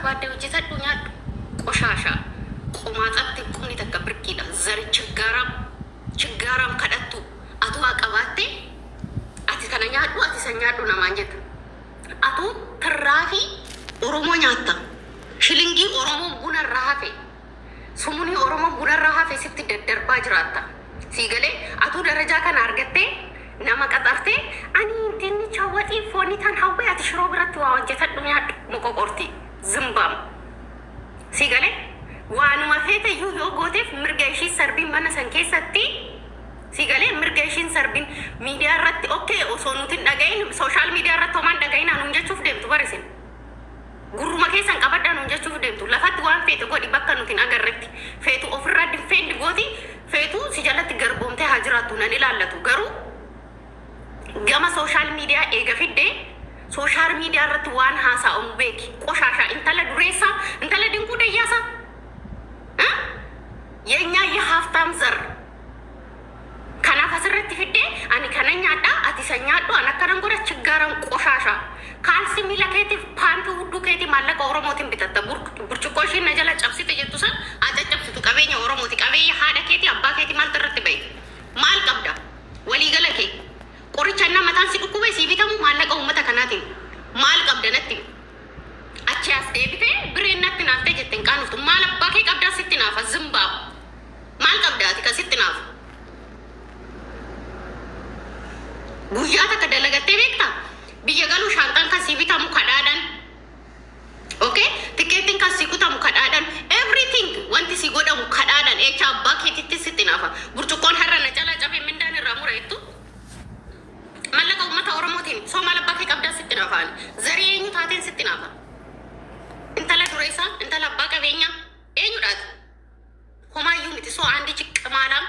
barbaadde hojjetadhu nyaadhu qoshashaa qomaatatti qumni takka birkiidha zari chiggaaram kadhattu atu haa qabaatte ati kana nyaadhu ati san nyaadhu namaan jetta atu tirraafi oromoo nyaatta shilingii oromoo buna irraa hafe sumuni oromoo buna irraa hafe sitti daddarbaa jiraatta siigalee atu darajaa kana argattee nama qaxarte ani dinni chawati fooni tan hawwe ati shiroo biratti waa hojjetadhu nyaadhu moqoqorti zimbam sigale waanuma feete yoo gooteef mirga ishii sarbiin mana san keessatti sigale mirga ishiin sarbiin miidiyaa irratti okay osoo nuti dhagayin social media irratti homaan dhagayin anuun jechuuf deemtu barisin gurruma keessan qabadda anuun jechuuf deemtu lafatti waan feete godhi bakka nuti agarretti feetu ofirraa defend gooti feetu si jalatti garboomtee haa jiraattu nan ilaallatu garuu gama social media eega fidde social media irratti waan haasa'amu beeki qoshashaa intala dureessa intala dinku dayyaasa የኛ የሀፍታም ዘር ከናፍ አስረtti fidde ani kana nyaadha ati sanyaadhu anakkanan godha chiggaran qoshasha ካልሲ ሚላኬቲቭ ፓንት ሁዱ ከቲ ማለቀ ኦሮሞቲን ቢተተ burcuqqoo isheen najala cabsite jettu san አጨጨብsitu qabeenya oromooti qabeenya haadha keeti abbaa keeti maal irratti bayi maal qabda walii gala kee qoricha mataan si dhukkube si bitamu maallaqa ummata kanaatiin maal qabda natti achi as deebite bireen natti naafte jetten qaanuftu maal abbaa kee qabda sitti naafa zimbaa maal qabda ati kasitti naafa guyyaa takka dalagattee beektaa biyya galuu shaantaan kan si bitamu kadhaadhan okay tikeetiin kan si kutamu kadhaadhan everything wanti si godhamu kadhaadhan echa abbaa keetitti sitti naafa burcuqqoon har'a na cala cabe mindaan irraa mureettu mallaqa ummata oromootiin soo maal abbaa kee qabdaa sitti naafaan zarii eenyu taateen sitti naafa intala dureessa intala abbaa qabeenya eenyudhaati homaayyuu miti soo aandichi qimaalaan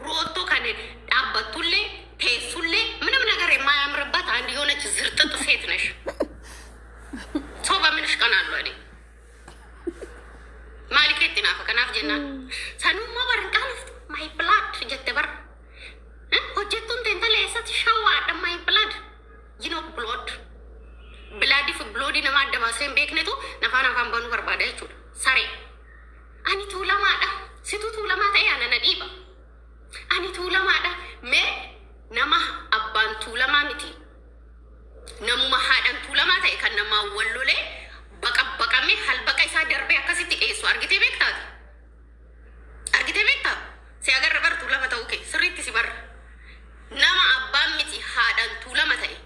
rootoo kan dhaabbattullee teessullee ምንም ነገር የማያምርባት አንድ የሆነች ዝርጥጥ ሴት ነሽ ሰው በምንሽ ቀናሉ እኔ ማሊኬት ናፈ ከናፍ ጀና ሰኑማ በርንቃልፍ ማይ ብላድ ጀተበር hojjettuun teentala eessatti shawwaadha my blood you know blood if blood nama adda baasee hin beeknetu nafaan afaan banuu barbaada jechuudha saree ani tuulamaadha situ tuulamaa ta'e ana na dhiiba ani tuulamaadha mee nama abbaan tuulamaa miti namuma haadhan tuulamaa ta'e kan namaa wallolee baqabaqamee halbaqa isaa darbee akkasitti dhiyeessu argitee beektaa si agarra bar tuulama ta'uu kee sirriitti si barra nama abbaan miti haadhan tuulama ta'e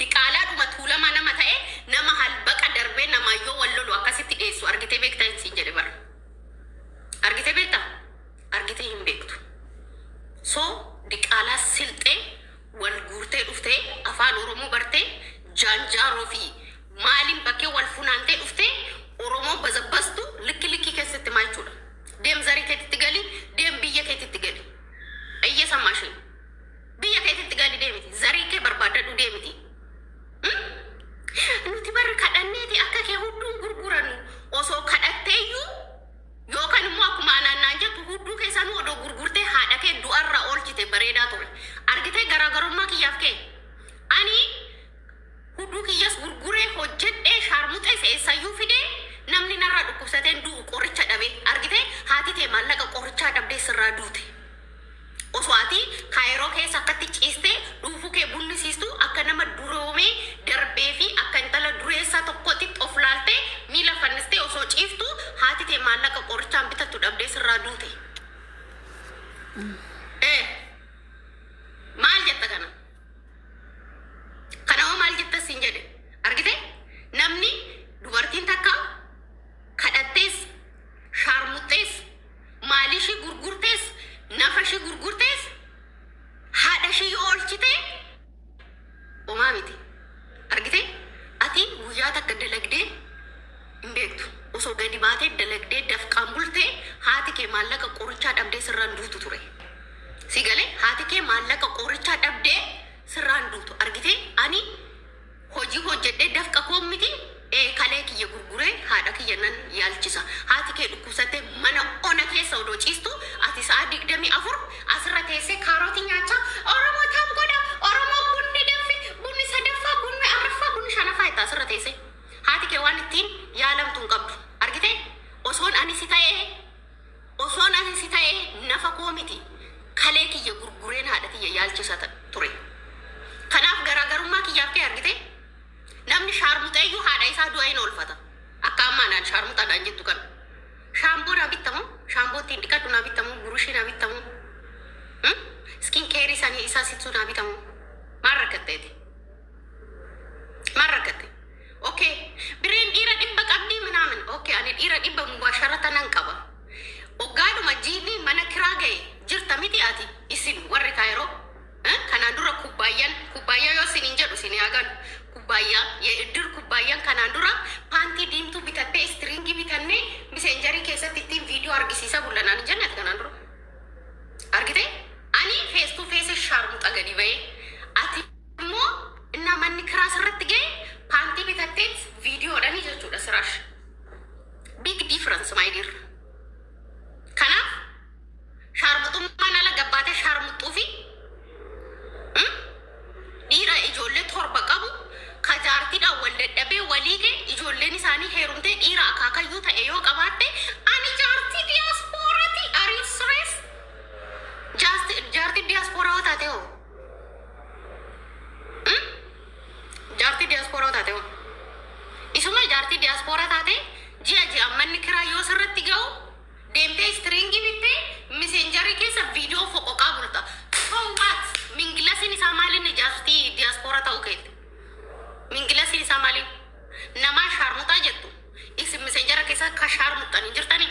diqaalaadhuma tuulama nama ta'e nama halbaqa darbee nama yoo wallolu akkasitti dhiyeessu argitee beektaa hin siin jedhe bara argitee beektaa argitee hin beektu soo diqaalaa silxee wal guurtee dhuftee afaan oromoo bartee jaanjaaroo fi maaliin bakkee wal funaantee dhuftee oromoo bazabbastu likki keessatti maachuudha deem zarii keetitti gali deem biyya keetitti gali ayyeesa maashin biyya keetitti gali deemiti zarii kee barbaadadhu deemiti nuti barri kadhanneeti akka kee hudduun gurgurannu osoo kadhatteeyyuu yookaan immoo akkuma anaannaan jettu hudduu keessanuu odoo gurgurtee haadha kee du'arra oolchite bareedaa ture argitee garaagarummaa kiyyaaf kee ani hudduu kiyyas gurguree hojjedhee shaarmuxee seessayyuu fidee namni narraa dhukkubsateen du'u qoricha dhabe argitee haati tee maallaqa qorichaa dhabdee sirraa duute osoo ati kaayiroo keessa akkatti ciistee dhuufuu kee bunnisiistu akka nama duroomee darbee fi akka intala dureessaa tokkotti of laaltee miila fannistee osoo ciiftu haati tee maallaqa qorichaan bitattu dhabdee sirraa duute maal jetta kanama maal jetta siin jedhe argite namni dubartiin takka kadhattees shaarmuxxees maalishii gurgurtees nafashii gurgurtees haadhashii oolchite omaa miti argite ati guyyaa takka dalagdee hin beektu osoo gadi baatee dalagdee dafqaan bultee haati kee maallaqa qorichaa dhabdee sirraan duutu ture si galee haati kee maallaqa qorichaa dhabdee sirraan duutu argite ani hojii hojjedhee dafqa koommiti kalee kiyya gurguree haadha kiyya nan yaalchisa haati kee dhukkubsattee mana ona keessa odoo ciistu ati sa'a 24 asirra teessee kaarootii nyaachaa oromoo taam godha oromoo bunni danfi bunni sadaffaa bunni arraffaa bunni shanaffaa itti asirra teessee haati kee waan ittiin yaalamtu hin qabdu jaalachisa ture. Kanaaf garaagarummaa kiyyaaf kee argite namni shaarmuxeeyyuu haadha isaa du'a hin oolfata. Akka ammaanaan shaarmuxaadhaan jettu kan shaamboo naa bittamu shaamboo ittiin dhiqadhu naa bittamu burushii naa bittamu skin care isaanii isaa sittuu naa bitamu maal rakkatteeti maal rakkatte. Okay bireen dhiira dhibba qabdii minaamin okay ani dhiira dhibba mubaasharata nan qaba. Oggaadhuma jiilii mana kiraa ga'e jirta miti ati isin warri kaayiroo kanaan dura kubbaayyaa yoo isin hin jedhu isin yaagan kubbaayyaa yeeddir kubbaayyan kanaan dura paantii diimtuu bitattee istiriingii bitannee miseenjarii keessatti ittiin viidiyoo argisiisa bullanaan hin jennati kanaan dura argite ani face to face shaarmuxa gadi ba'ee ati immoo innaa manni kiraa sirratti ga'e paantii bitattee viidiyoodhani jechuudha siraash big difference my dear. Kanaaf shaarmuxummaan ala gabbaatee shaarmuxuu fi dhiira ijoollee torba qabu ka jaartiidhaan wal dadhabee walii ga'e ijoolleen isaanii heerumtee dhiira akaakayyuu ta'e yoo qabaatte ani jaartii diyaaspooraati ariisirees jaartii diyaaspooraa taate hoo jaartii diyaaspooraa taate hoo isuma jaartii diyaaspooraa taate ji'a manni kiraa yoo sirratti ga'u deemtee istiriingii bittee miseenjarii keessa viidiyoo foqoqaa bulta. Fawwaat mingilasiin isaa maaliin jaartii diyaaspooraa ta'uu keetti mingilasiin isaa maaliin namaa shaarmuxaa jettu isin miseenjara keessa ka shaarmuxanii jirtanii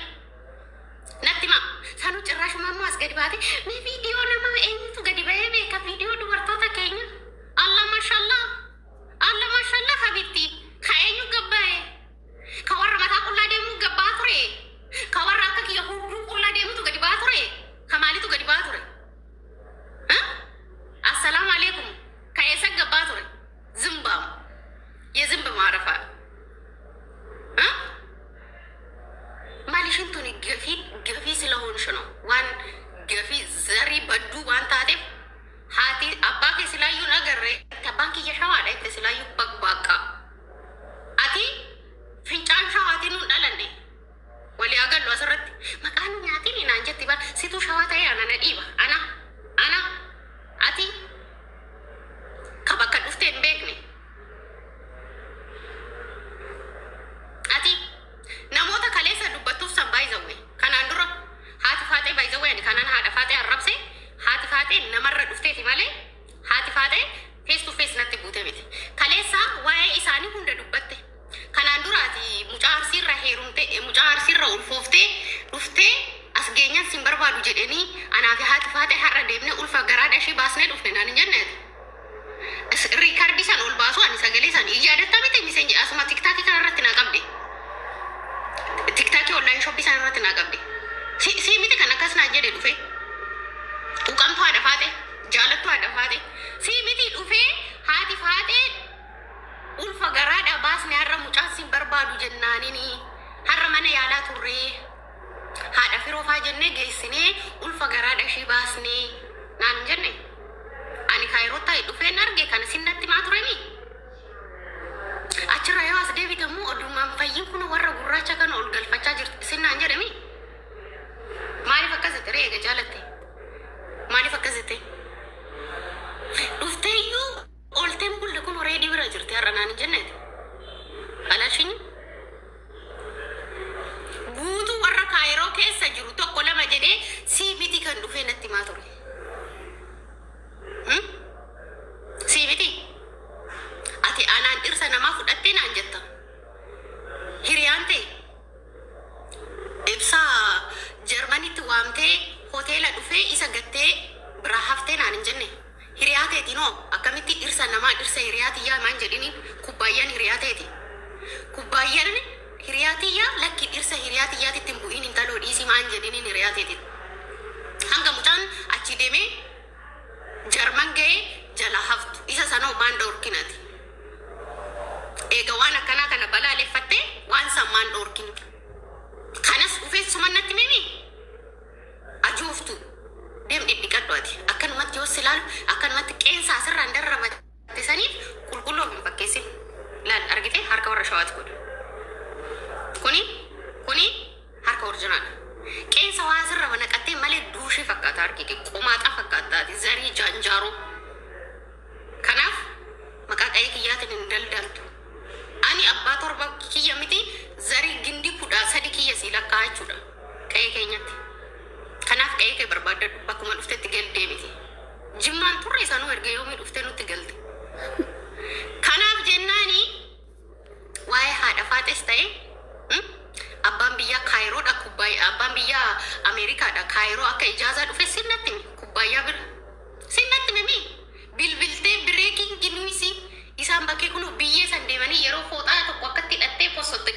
natti ma sanu cirraashumaammoo as gadi baate mee viidiyoo namaa eenyutu gadi ba'ee beeka viidiyoo dubartoota keenya alla maashallaa habiibtii ka eenyu gabbaa'e ka warra mataa qullaa deemuu gabbaa ture ka warra akka kiyya hunduu qullaa deemutu gadi ba'aa ture ka maalitu gadi ba'aa ture assalamu alaikum ka eessa gabbaa ture ዝምባም የዝምብ ማረፋ ማሊሽንቱን ገፊ ስለሆንሽ ነው ዋን ገፊ ዘሪ በዱ ዋን ታቴፍ ሃቲ አባኬ ስላዩ ነገር ተባንክ እየሻዋለ ስላዩ በግባቃ አቲ ፍንጫን ሻዋቲኑ እንዳለንዴ ወሊ አገሉ አስረት መቃኑ ያቲን እናንጀት ይባል ሲቱ ሻዋታዬ አናነ ዲባ አና አቲ kabakka dhufte hin beekne ati namoota kaleessa dubbattuuf san baay'izawwe kanaan dura haati faatee baay'izawwe ani kanaan haadha faatee arrabse haati faatee namarra dhufteeti malee haati faatee face to face natti buute miti kaleessa waa'ee isaanii hunda dubbatte kanaan dura ati mucaa arsiirra heerumte mucaa arsiirra ulfooftee dhuftee as geenyaan sin barbaadu jedhanii anaa fi haati faatee har'a deemne ulfa garaadha ishii baasnee dhufne naan hin jenneeti. Ricardi san ol baasu ani sagalee san ijaadatta miti misen asuma tiktaaki kana irratti naa qabde tiktaaki online shoppi san irratti naa qabde si miti kan akkas naa jedhe dhufe uqamtu haadha faate jaalattu haadha faate si miti dhufe haati faate ulfa garaadha baasne har'a mucaan sin barbaadu jennaanini har'a mana yaalaa turree haadha firoofaa jennee geessinee ulfa garaadha ishii baasne naan jenne ani kaayirota dhufeen arge kana sinnatti maa turemi achirra yoo as deebitamu odumaan fayyin kun warra gurraacha kana ol galfachaa jirti sinnaan jedhemi maaliif akkasitti reega jaalatte maaliif akkasitti dhufteeyyuu olteen bulle kun reedii bira jirti har'a naan jenneeti alaashinyi guutuu warra kaayiroo keessa jiru tokko lama jedhee siibiti kan dhufee natti maa ture siibiti ati anaan dhirsa namaa fudhattee naan jetta hiriyaan ta'e ibsaa jarmanitti waamtee hoteela dhufee isa gattee biraa haftee naan hin jenne hiriyaa ta'eetinoo akkamitti dhirsa namaa dhirsa hiriyaa tiyyaa maan jedhiniin kubbaayyaan hiriyaa ta'eeti kubbaayyaan hiriyaa tiyyaa lakki dhirsa hiriyaa tiyyaatitti hin bu'iin intaloo dhiisii maan jedhiniin hiriyaa ta'eeti hanga mucaan achi deemee jarman ga'ee jala haftu isa sanoo maan dhoorkinati eega waan akkanaa kana balaaleffatte waan san maan dhoorkinu kanas dhufee sumannatti mimi ajooftu deem dhidhiqadhu ati akkanumatti yoo silaalu akkanumatti qeensaa asirraan darramatte saniif qulqulloo hin fakkeessin laal argite harka warra shawaati godhu kuni harka orjinaadha qeensa waa asirra naqattee malee duushee fakkaata fakkaata harki qomaaxa fakkaataati zarii jaanjaaroo kanaaf maqaa qe'ee kiyyaatiin hin daldaltu ani abbaa torba kiyya miti zarii gindi kudha sadi kiyya si lakkaa jechuudha qe'ee keenyatti kanaaf qe'ee kee barbaadadhu bakkuma dhuftetti galdee miti jimmaan turre isanuu erga yoomii dhuftee nutti galte kanaaf jennaani waa'ee haadha faaxes ta'e abbaan biyya kaayiroodha kubbaayyaa abbaan biyya ameerikaadha kaayiroo akka ijaazaa dhufe sinnatti kubbaayyaa bira sinnatti mimi bilbiltee bireekiin ginuisi isaan bakkee kun biyyee san deemanii yeroo fooxaa tokko akkatti hidhattee posotte